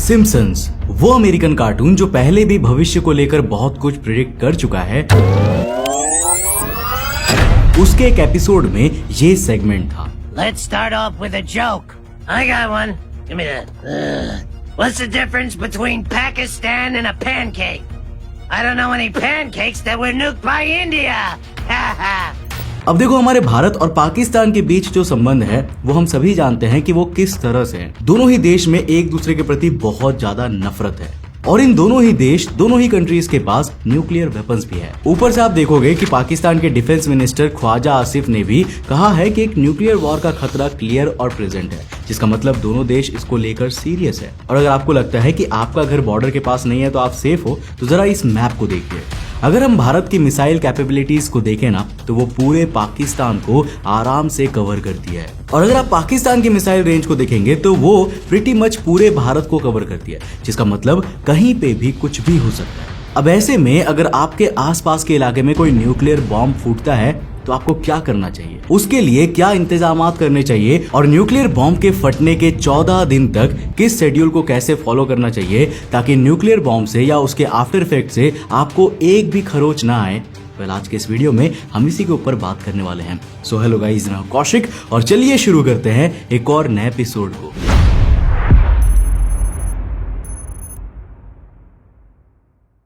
Simpson's, वो American cartoon जो पहले भी भविष्य को लेकर बहुत कुछ प्रिडिक्ट कर चुका है, उसके एक एपिसोड में ये सेगमेंट था। Let's start off with a joke. I got one. Give me that. What's the difference between Pakistan and a pancake? I don't know any pancakes that were nuked by India. Ha ha. अब देखो, हमारे भारत और पाकिस्तान के बीच जो संबंध है वो हम सभी जानते हैं कि वो किस तरह से है। दोनों ही देश में एक दूसरे के प्रति बहुत ज्यादा नफरत है और इन दोनों ही देश, दोनों ही कंट्रीज के पास न्यूक्लियर वेपन्स भी है। ऊपर से आप देखोगे कि पाकिस्तान के डिफेंस मिनिस्टर ख्वाजा आसिफ ने भी कहा है कि एक न्यूक्लियर वॉर का खतरा क्लियर और प्रेजेंट है, जिसका मतलब दोनों देश इसको लेकर सीरियस है। और अगर आपको लगता है कि आपका घर बॉर्डर के पास नहीं है तो आप सेफ हो, तो जरा इस मैप को देखिए। अगर हम भारत की मिसाइल कैपेबिलिटीज को देखें ना, तो वो पूरे पाकिस्तान को आराम से कवर करती है। और अगर आप पाकिस्तान की मिसाइल रेंज को देखेंगे तो वो प्रीटी मच पूरे भारत को कवर करती है, जिसका मतलब कहीं पे भी कुछ भी हो सकता है। अब ऐसे में अगर आपके आसपास के इलाके में कोई न्यूक्लियर बॉम्ब फूटता है तो आपको क्या करना चाहिए, उसके लिए क्या इंतजामात करने चाहिए और न्यूक्लियर बॉम्ब के फटने के 14 दिन तक किस शेड्यूल को कैसे फॉलो करना चाहिए ताकि न्यूक्लियर बॉम्ब से या उसके आफ्टर इफेक्ट से आपको एक भी खरोच ना आए। वेल, आज के इस वीडियो में हम इसी के ऊपर बात करने वाले हैं। सो हेलो गाइस, मैं कौशिक और चलिए शुरू करते हैं एक और नए एपिसोड को।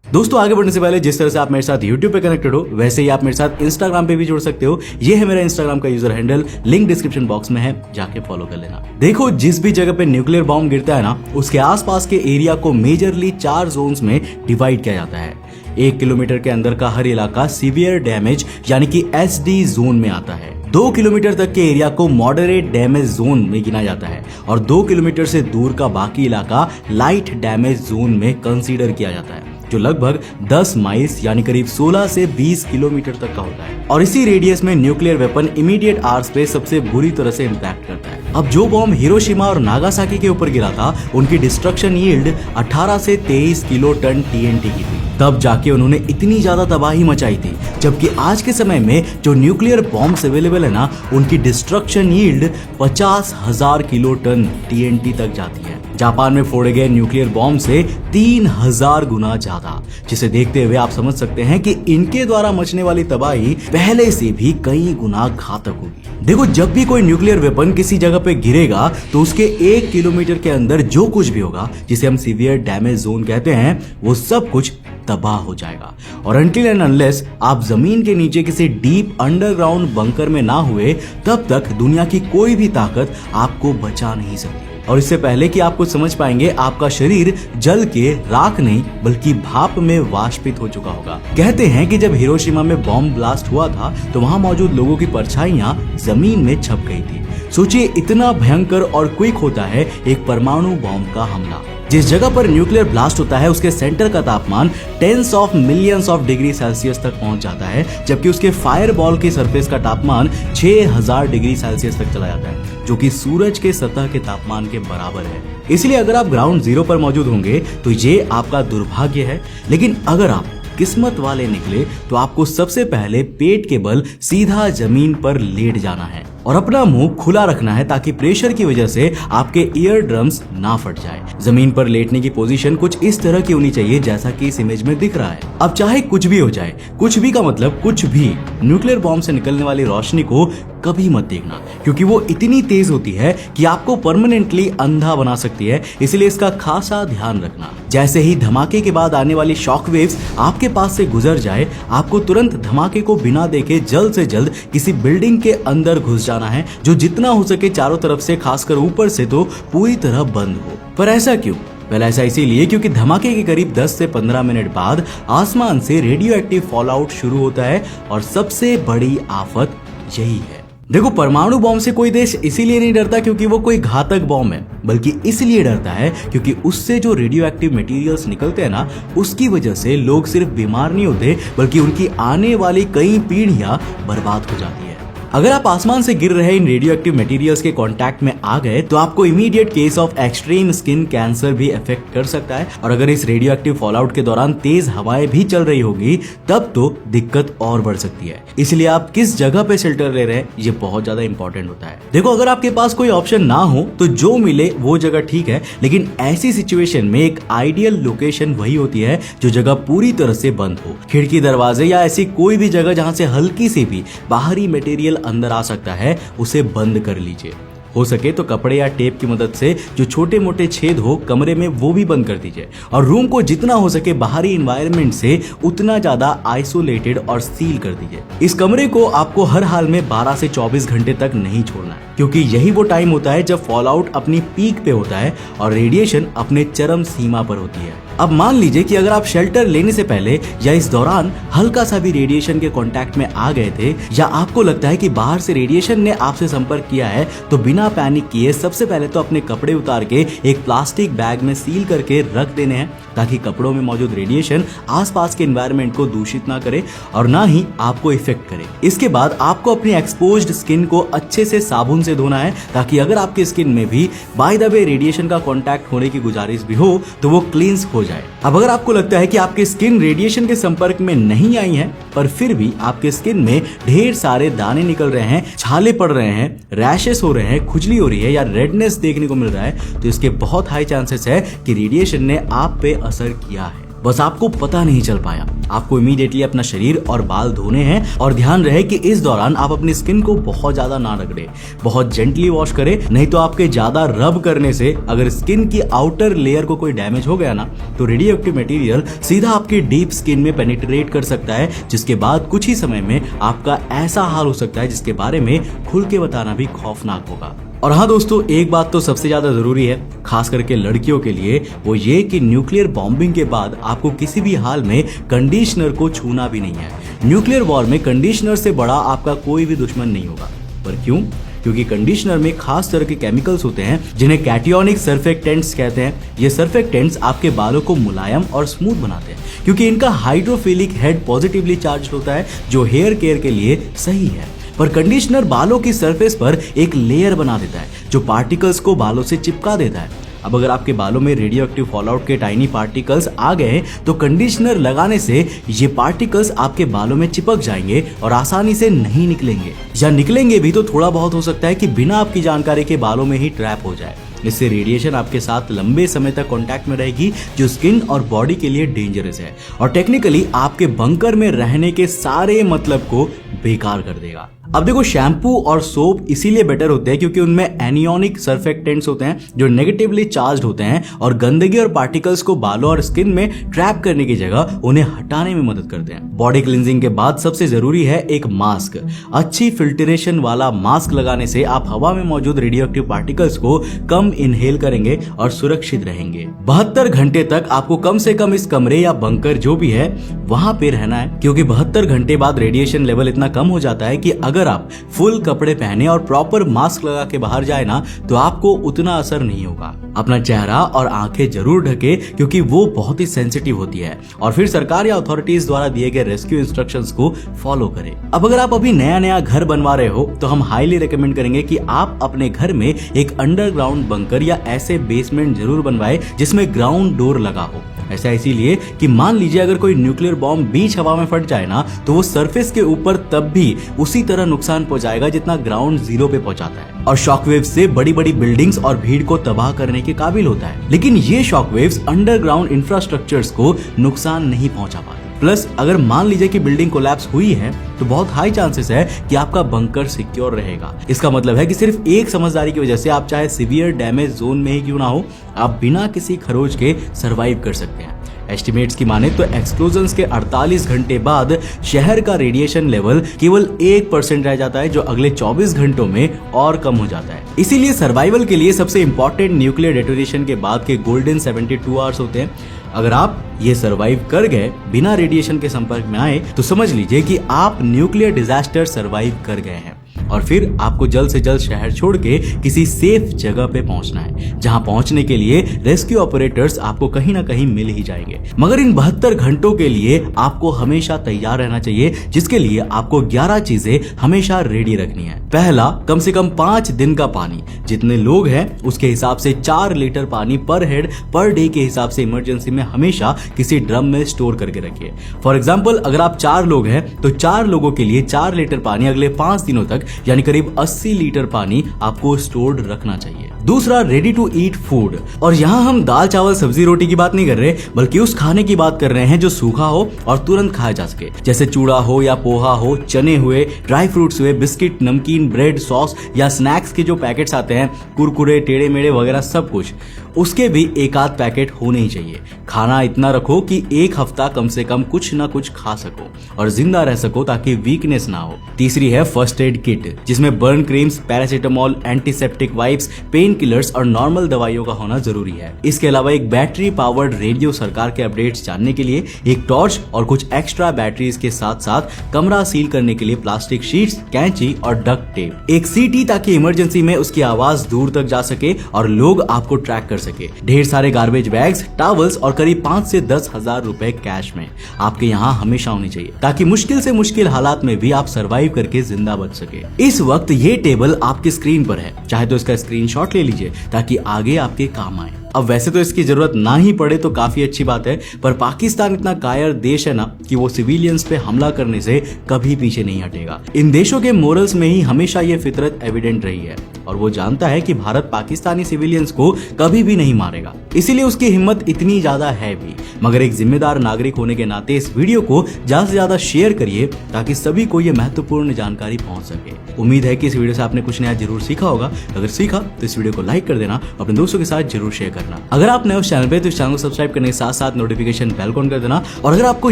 दोस्तों, आगे बढ़ने से पहले जिस तरह से आप मेरे साथ YouTube पे कनेक्टेड हो, वैसे ही आप मेरे साथ Instagram पे भी जुड़ सकते हो। ये है मेरा Instagram का user handle, link description box में है, जाके फॉलो कर लेना। देखो, जिस भी जगह पे न्यूक्लियर बॉम्ब गिरता है ना, उसके आसपास के एरिया को मेजरली 4 जोन्स में डिवाइड किया जाता है। 1 किलोमीटर के अंदर का हर इलाका सीवियर डैमेज यानी कि SD जोन में आता है। 2 किलोमीटर तक के एरिया को मॉडरेट डैमेज जोन में गिना जाता है और 2 किलोमीटर से दूर का बाकी इलाका लाइट डैमेज जोन में कंसीडर किया जाता है, जो लगभग 10 माइल्स यानी करीब 16 से 20 किलोमीटर तक का होता है। और इसी रेडियस में न्यूक्लियर वेपन इमीडिएट आर्स पे सबसे बुरी तरह से इंपैक्ट करता है। अब जो बॉम्ब हिरोशिमा और नागासाकी के ऊपर गिरा था, उनकी डिस्ट्रक्शन यील्ड 18 से 23 किलो टन TNT की थी। तब जाके उन्होंने इतनी ज्यादा तबाही मचाई थी, जबकि आज के समय में जो न्यूक्लियर बॉम्ब्स अवेलेबल है ना, उनकी destruction yield 50,000 kilo ton TNT तक जाती है। जापान में फोड़े गए न्यूक्लियर बॉम्ब से 3000 गुना ज्यादा, जिसे देखते हुए आप समझ सकते हैं कि इनके द्वारा मचने वाली तबाही पहले से भी कई गुना घातक होगी। देखो, जब भी कोई न्यूक्लियर वेपन किसी जगह पे गिरेगा तो उसके 1 किलोमीटर के अंदर जो कुछ भी होगा, जिसे हम सीवियर डैमेज जोन कहते हैं, वो सब कुछ तबाह हो जाएगा। और अनटिल एंड अनलेस आप जमीन के नीचे किसी डीप अंडरग्राउंड बंकर में ना हुए, तब तक दुनिया की कोई भी ताकत आपको बचा नहीं सकती। और इससे पहले कि आप कुछ समझ पाएंगे, आपका शरीर जल के राख नहीं बल्कि भाप में वाष्पित हो चुका होगा। कहते हैं कि जब हिरोशिमा में बॉम्ब ब्लास्ट हुआ था तो वहां मौजूद लोगों की परछाइयां जमीन में छप गई थी। सोचिए, इतना भयंकर और क्विक होता है एक परमाणु बॉम्ब का हमला। जिस जगह पर न्यूक्लियर ब्लास्ट होता है, उसके सेंटर का तापमान tens of millions of degree Celsius तक पहुंच जाता है, जबकि उसके फायर बॉल की सरफेस का तापमान 6000 डिग्री सेल्सियस तक चला जाता है, जो कि सूरज के सतह के तापमान के बराबर है। इसलिए अगर आप ग्राउंड जीरो पर मौजूद होंगे तो ये आपका दुर्भाग्य है, लेकिन अगर आप किस्मत वाले निकले तो आपको सबसे पहले पेट के बल सीधा जमीन पर लेट जाना है और अपना मुंह खुला रखना है ताकि प्रेशर की वजह से आपके ईयर ड्रम्स ना फट जाए। जमीन पर लेटने की पोजीशन कुछ इस तरह की होनी चाहिए जैसा कि इस इमेज में दिख रहा है। अब चाहे कुछ भी हो जाए, कुछ भी का मतलब कुछ भी, न्यूक्लियर बॉम्ब से निकलने वाली रोशनी को कभी मत देखना, क्योंकि वो इतनी तेज होती है कि आपको परमानेंटली अंधा बना सकती है। इसलिए इसका खासा ध्यान रखना। जैसे ही धमाके के बाद आने वाली शॉक वेव्स आपके पास से गुजर जाए, आपको तुरंत धमाके को बिना देखे जल्द से जल्द किसी बिल्डिंग के अंदर घुस जाना है, जो जितना हो सके चारों तरफ से, खासकर ऊपर से तो पूरी तरह बंद हो। पर ऐसा क्यों? पहले ऐसा इसीलिए क्योंकि धमाके के करीब 10 से 15 मिनट बाद आसमान से रेडियो एक्टिव फॉलआउट शुरू होता है और सबसे बड़ी आफत यही है। देखो, परमाणु बॉम्ब से कोई देश इसीलिए नहीं डरता क्योंकि वो कोई घातक बॉम्ब है, बल्कि इसलिए डरता है क्योंकि उससे जो रेडियो एक्टिव मटेरियल्स निकलते हैं ना, उसकी वजह से लोग सिर्फ बीमार नहीं होते बल्कि उनकी आने वाली कई पीढ़ियां बर्बाद हो जाती है। अगर आप आसमान से गिर रहे इन रेडियो एक्टिव मटेरियल्स के कांटेक्ट में आ गए तो आपको immediate case of extreme skin cancer भी अफेक्ट कर सकता है। और अगर इस रेडियो एक्टिव फॉलआउट के दौरान तेज हवाएं भी चल रही होगी तब तो दिक्कत और बढ़ सकती है। इसलिए आप किस जगह पे शेल्टर ले रहे हैं ये बहुत ज्यादा इंपॉर्टेंट होता है। देखो, अगर आपके पास कोई ऑप्शन ना हो तो जो मिले वो जगह ठीक है, लेकिन ऐसी सिचुएशन में एक आइडियल लोकेशन वही होती है जो जगह पूरी तरह से बंद हो। खिड़की, दरवाजे या ऐसी कोई भी जगह जहां से हल्की सी भी बाहरी मटेरियल अंदर आ सकता है उसे बंद कर लीजिए। हो सके तो कपड़े या टेप की मदद से जो छोटे मोटे छेद हो कमरे में वो भी बंद कर दीजिए और रूम को जितना हो सके बाहरी एनवायरनमेंट से उतना ज्यादा आइसोलेटेड और सील कर दीजिए। इस कमरे को आपको हर हाल में 12 से 24 घंटे तक नहीं छोड़ना है, क्योंकि यही वो टाइम होता है जब फॉलआउट अपनी पीक पे होता है और रेडिएशन अपने चरम सीमा पर होती है। अब मान लीजिए कि अगर आप शेल्टर लेने से पहले या इस दौरान हल्का सा भी रेडिएशन के कांटेक्ट में आ गए थे या आपको लगता है कि बाहर से रेडिएशन ने आपसे संपर्क किया है, तो बिना पैनिक किए सबसे पहले तो अपने कपड़े उतार के एक प्लास्टिक बैग में सील करके रख देने हैं, ताकि कपड़ों में मौजूद रेडिएशन आसपास के एनवायरनमेंट को दूषित ना करे और ना ही आपको इफेक्ट करे। इसके बाद आपको अपनी एक्सपोज्ड स्किन को अच्छे से साबुन से धोना है, ताकि अगर आपकी स्किन में भी बाय द वे रेडिएशन का कांटेक्ट होने की गुजारिश भी हो तो वो क्लींस हो जाए। अब अगर आपको लगता है कि आपकी स्किन रेडिएशन के संपर्क में नहीं आई है पर फिर भी आपके स्किन में ढेर सारे दाने निकल रहे हैं, छाले पड़ रहे हैं, रैशेस हो रहे हैं, खुजली हो रही है या रेडनेस देखने को मिल रहा है, तो इसके बहुत हाई चांसेस है कि रेडिएशन ने आप पे असर किया है, बस आपको पता नहीं चल पाया। आपको इमीडिएटली अपना शरीर और बाल धोने हैं और ध्यान रहे कि इस दौरान आप अपनी स्किन को बहुत ज्यादा ना रगड़े, बहुत जेंटली वॉश करें, नहीं तो आपके ज्यादा रब करने से अगर स्किन की आउटर लेयर को कोई डैमेज हो गया ना तो रेडियो एक्टिव मटेरियल सीधा आपकी डीप स्किन में पेनिट्रेट कर सकता है, जिसके बाद कुछ ही समय में आपका ऐसा हाल हो सकता है जिसके बारे में खुल के बताना भी खौफनाक होगा। और हाँ दोस्तों, एक बात तो सबसे ज्यादा जरूरी है, खास करके लड़कियों के लिए, वो ये कि न्यूक्लियर बॉम्बिंग के बाद आपको किसी भी हाल में कंडीशनर को छूना भी नहीं है। न्यूक्लियर वॉर में कंडीशनर से बड़ा आपका कोई भी दुश्मन नहीं होगा। पर क्यों? क्योंकि कंडीशनर में खास तरह के केमिकल्स होते हैं जिन्हें कैटियोनिक सर्फेक्टेंट्स कहते हैं। ये सर्फेक्टेंट्स आपके बालों को मुलायम और स्मूथ बनाते हैं, क्योंकि इनका हाइड्रोफिलिक हेड पॉजिटिवली चार्ज होता है जो हेयर केयर के लिए सही है। पर कंडीशनर बालों की सरफेस पर एक लेयर बना देता है जो पार्टिकल्स को बालों से चिपका देता है। अब अगर आपके बालों में रेडियो एक्टिव फॉलआउट के टाइनी पार्टिकल्स आ गए तो कंडीशनर लगाने से ये पार्टिकल्स आपके बालों में चिपक जाएंगे और आसानी से नहीं निकलेंगे, या निकलेंगे भी तो थोड़ा बहुत हो सकता है कि बिना आपकी जानकारी के बालों में ही ट्रैप हो जाए। इससे रेडिएशन आपके साथ लंबे समय तक कांटेक्ट में रहेगी, जो स्किन और बॉडी के लिए डेंजरस है और टेक्निकली आपके बंकर में रहने के सारे मतलब को बेकार कर देगा। अब देखो, शैम्पू और सोप इसीलिए बेटर होते हैं क्योंकि उनमें एनियोनिक सर्फेक्टेंट्स होते हैं जो नेगेटिवली चार्ज होते हैं और गंदगी और पार्टिकल्स को बालों और स्किन में ट्रैप करने की जगह उन्हें हटाने में मदद करते हैं। बॉडी क्लींजिंग के बाद सबसे जरूरी है एक मास्क। अच्छी फिल्ट्रेशन वाला मास्क लगाने से आप हवा में मौजूद रेडियो एक्टिव पार्टिकल्स को कम इनहेल करेंगे और सुरक्षित रहेंगे। 72 घंटे तक आपको कम से कम इस कमरे या बंकर जो भी है वहां पे रहना है, क्योंकि 72 घंटे बाद रेडिएशन लेवल इतना कम हो जाता है कि अगर आप फुल कपड़े पहने और प्रॉपर मास्क लगा के बाहर जाए ना तो आपको उतना असर नहीं होगा। अपना चेहरा और आंखें जरूर ढके क्योंकि वो बहुत ही सेंसिटिव होती है, और फिर सरकार या अथॉरिटीज द्वारा दिए गए रेस्क्यू इंस्ट्रक्शंस को फॉलो करें। अब अगर आप अभी नया घर बनवा रहे हो तो हम हाईली रिकमेंड करेंगे कि आप अपने घर में एक अंडरग्राउंड बंकर या ऐसे बेसमेंट जरूर बनवाए जिसमें ग्राउंड डोर लगा हो। ऐसा इसीलिए कि मान लीजिए अगर कोई न्यूक्लियर बॉम्ब बीच हवा में फट जाए ना तो वो सरफेस के ऊपर तब भी उसी तरह नुकसान पहुंचाएगा जितना ग्राउंड जीरो पे पहुंचाता है, और शॉकवेव से बड़ी बड़ी बिल्डिंग्स और भीड़ को तबाह करने के काबिल होता है। लेकिन ये शॉकवेव्स अंडरग्राउंड इंफ्रास्ट्रक्चर्स को नुकसान नहीं पहुंचा पाते। प्लस अगर मान लीजिए कि बिल्डिंग कोलैप्स हुई है तो बहुत हाई चांसेस है कि आपका बंकर सिक्योर रहेगा। इसका मतलब है कि सिर्फ एक समझदारी की वजह से आप चाहे सीवियर डैमेज जोन में ही क्यों ना हो, आप बिना किसी खरोच के सरवाइव कर सकते हैं। एस्टिमेट्स की माने तो एक्सप्लोजन्स के 48 घंटे बाद शहर का रेडिएशन लेवल केवल 1% रह जाता है, जो अगले 24 घंटों में और कम हो जाता है। इसीलिए सर्वाइवल के लिए सबसे इंपॉर्टेंट न्यूक्लियर डेटोनेशन के बाद के गोल्डन 72 आवर्स होते हैं। अगर आप ये सरवाइव कर गए बिना रेडिएशन के संपर्क में आए तो समझ लीजिए कि आप न्यूक्लियर डिजास्टर सरवाइव कर गए हैं। और फिर आपको जल्द से जल्द शहर छोड़ के किसी सेफ जगह पे पहुंचना है, जहां पहुंचने के लिए रेस्क्यू ऑपरेटर्स आपको कहीं ना कहीं मिल ही जाएंगे। मगर इन 72 घंटों के लिए आपको हमेशा तैयार रहना चाहिए, जिसके लिए आपको 11 चीजें हमेशा रेडी रखनी है। पहला, कम से कम 5 दिन का पानी। जितने लोग हैं उसके हिसाब से 4 लीटर पानी पर हेड पर डे के हिसाब से इमरजेंसी में हमेशा किसी ड्रम में स्टोर करके रखिए। फॉर एग्जाम्पल, अगर आप 4 लोग हैं तो 4 लोगों के लिए 4 लीटर पानी अगले 5 दिनों तक यानी करीब 80 लीटर पानी आपको स्टोर्ड रखना चाहिए। दूसरा, रेडी टू ईट फूड। और यहाँ हम दाल चावल सब्जी रोटी की बात नहीं कर रहे, बल्कि उस खाने की बात कर रहे हैं जो सूखा हो और तुरंत खाया जा सके, जैसे चूड़ा हो या पोहा हो, चने हुए, ड्राई फ्रूट्स हुए, बिस्किट, नमकीन, ब्रेड, सॉस या स्नैक्स के जो पैकेट्स आते हैं, कुरकुरे, टेढ़े मेढ़े वगैरह सब कुछ, उसके भी एक आध पैकेट होने ही चाहिए। खाना इतना रखो कि एक हफ्ता कम से कम कुछ ना कुछ खा सको और जिंदा रह सको, ताकि वीकनेस ना हो। तीसरी है फर्स्ट एड किट, जिसमें burn creams, paracetamol, antiseptic wipes, pain killers और नॉर्मल दवाइयों का होना जरूरी है। इसके अलावा एक बैटरी पावर्ड रेडियो, सरकार के अपडेट्स जानने के लिए, एक टॉर्च और कुछ एक्स्ट्रा बैटरीज के साथ साथ कमरा सील करने के लिए प्लास्टिक शीट्स, कैंची और डक्ट टेप, एक सीटी ताकि इमरजेंसी में उसकी आवाज दूर तक जा सके और लोग आपको ट्रैक कर सके, ढेर सारे गार्बेज बैग्स, टॉवल्स और करीब 5 से 10 हजार रुपए कैश में आपके यहाँ हमेशा होनी चाहिए, ताकि मुश्किल से मुश्किल हालात में भी आप सरवाइव करके जिंदा बच सके। इस वक्त ये टेबल आपकी स्क्रीन पर है, चाहे तो इसका स्क्रीनशॉट ले लीजिए ताकि आगे आपके काम आए। अब वैसे तो इसकी जरूरत ना ही पड़े तो काफी अच्छी बात है, पर पाकिस्तान इतना कायर देश है ना कि वो सिविलियंस पे हमला करने से कभी पीछे नहीं हटेगा। इन देशों के मोरल्स में ही हमेशा ये फितरत एविडेंट रही है और वो जानता है कि भारत पाकिस्तानी सिविलियंस को कभी भी नहीं मारेगा, इसीलिए उसकी हिम्मत इतनी ज्यादा है भी। मगर एक जिम्मेदार नागरिक होने के नाते इस वीडियो को ज्यादा से ज्यादा शेयर करिए ताकि सभी को ये महत्वपूर्ण जानकारी पहुंच सके। उम्मीद है कि इस वीडियो से आपने कुछ नया जरूर सीखा होगा। अगर सीखा तो इस वीडियो को लाइक कर देना, अपने दोस्तों के साथ जरूर शेयर करना। अगर आप नए उस चैनल पे तो इस चैनल को सब्सक्राइब करने के साथ साथ नोटिफिकेशन बेल ऑन कर देना। और अगर आपको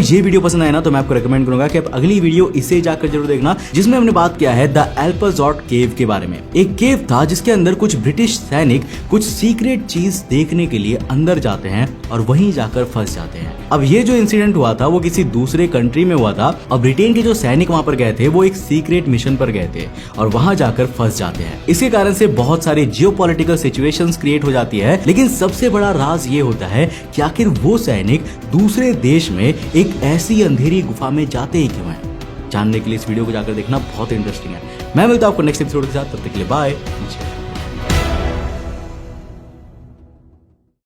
ये वीडियो पसंद आए ना तो मैं आपको रेकमेंड करूंगा कि आप अगली वीडियो इसे जाकर जरूर देखना, जिसमें हमने बात किया है द एल्परजॉट केव के बारे में। एक केव था जिसके अंदर कुछ ब्रिटिश सैनिक कुछ सीक्रेट चीज देखने के लिए अंदर जाते हैं और वहीं जाकर फंस जाते हैं। अब ये जो इंसिडेंट हुआ था वो किसी दूसरे कंट्री में हुआ था और ब्रिटेन के जो सैनिक वहां पर गए थे वो एक सीक्रेट मिशन पर गए थे और वहां जाकर फंस जाते हैं। इसके कारण से बहुत सारी जियोपॉलिटिकल सिचुएशंस क्रिएट हो जाती है, लेकिन सबसे बड़ा राज ये होता है कि आखिर वो सैनिक दूसरे देश में एक ऐसी अंधेरी गुफा में जाते ही क्यों हैं। जानने के लिए इस वीडियो को जाकर देखना बहुत इंटरेस्टिंग है। मैं मिलता हूं आपको नेक्स्ट एपिसोड के साथ, तब तक के लिए बाय।